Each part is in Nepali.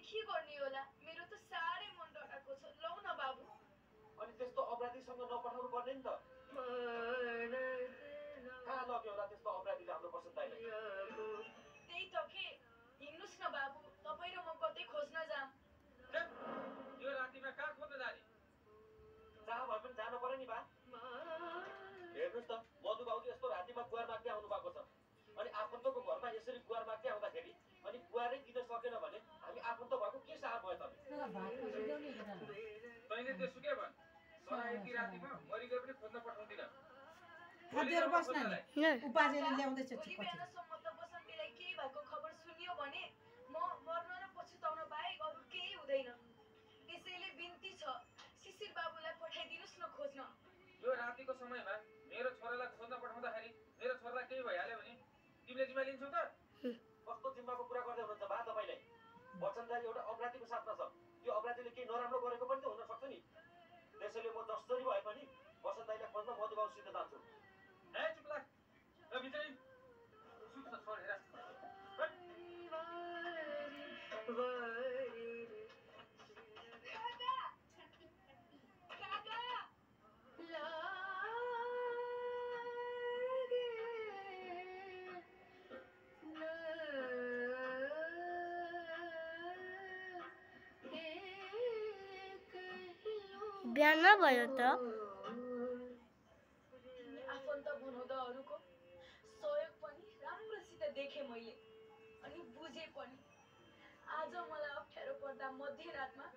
के गर्ने होला मेरो त साह्रै मन डराएको छ लौ न बाबु अनि त्यस्तो अपराधीसँग नपठाउनु पर्ने नि त कहाँ लग्यो होला त्यस्तो अपराधीले हाम्रो बसन्त दाइलाई त्यही त के हिँड्नुस् न बाबु तपाईँ र म कतै खोज्न जाम यो रातिमा कहाँ खोज्न जाने जहाँ भए पनि जानु पर्यो नि बा हेर्नुहोस् त मधु बाबुले यस्तो रातिमा गुहार माग्दै आउनु भएको छ अनि आफन्तको घरमा यसरी गुहार माग्दै आउँदाखेरि अनि गुहारै दिन सकेन भने हामी आफन्त भएको के सार भयो त तैँले त्यसुकै भन् तर यति रातिमा मरिगए पनि खोज्न पठाउँदिन खाद्यहरू बस्न उपाजेर ल्याउँदैछ भोलि बिहानसम्म त बसन्तीलाई केही भएको खबर सुनियो भने म मर्न र पछुताउन बाहेक अरू केही हुँदैन त्यसैले बिन्ती छ शिशिर बाबुलाई पठाइदिनुस् न खोज्न यो रातिको समयमा मेरो छोरालाई खोज्न पठाउँदाखेरि मेरो छोरालाई केही भइहाल्यो भने तिमीले जिम्मा लिन्छौ त कस्तो जिम्माको कुरा गर्दै हुनुहुन्छ बा तपाईँले बसन्तदारी एउटा अपराधीको साथमा छ त्यो अपराधीले केही नराम्रो गरेको पनि त हुन सक्छ नि त्यसैले म जसरी भए पनि बसन्तदारीलाई खोज्न मधु बाबुसित जान्छु ए चुप लाग र भित्रै सुत्न छोडेर बिहान भयो त आफन्त बनाउँदा अरूको सहयोग पनि राम्रोसित देखेँ मैले अनि बुझे पनि आज मलाई अप्ठ्यारो पर्दा मध्यरातमा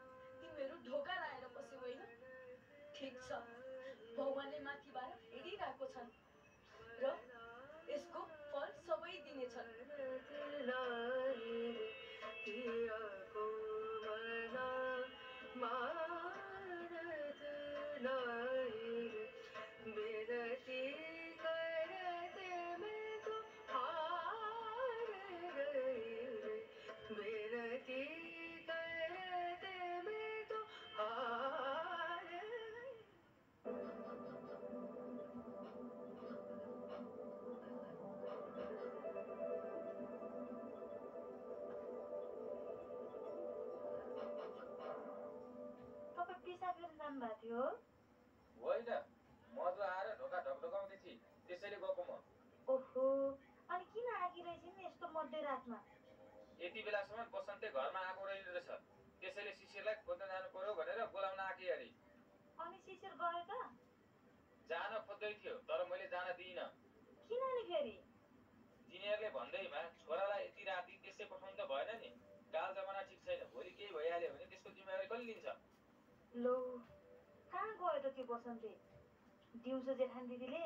तिमीहरू ढोका लाएर बस्यौ होइन ठिक छ भगवानले माथिबाट हेरिरहेको छन् र यसको फल सबै दिनेछन् होइन मधु आएर ढोका ढकढकाउँदै थिए त्यसैले गएको म ओहो अनि किन आगिरहेछन् यस्तो मध्यरातमा यति बेलासम्म बसन्ते घरमा आएको रहेछ त्यसैले शिशिरलाई खोज्न जानु पर्यो भनेर बोलाउन आके अरे अनि शिशिर गयो त जान खोज्दै थियो तर मैले जान दिइनँ किन नि फेरि तिनीहरूले भन्दैमा छोरालाई यति राति त्यसै पठाउनु त भएन नि काल जमाना ठिक छैन भोलि केही भइहाल्यो भने त्यसको जिम्मेवारी कसले लिन्छ लो कहाँ गयो त त्यो बसन्ते दिउँसो जेठान दिदीले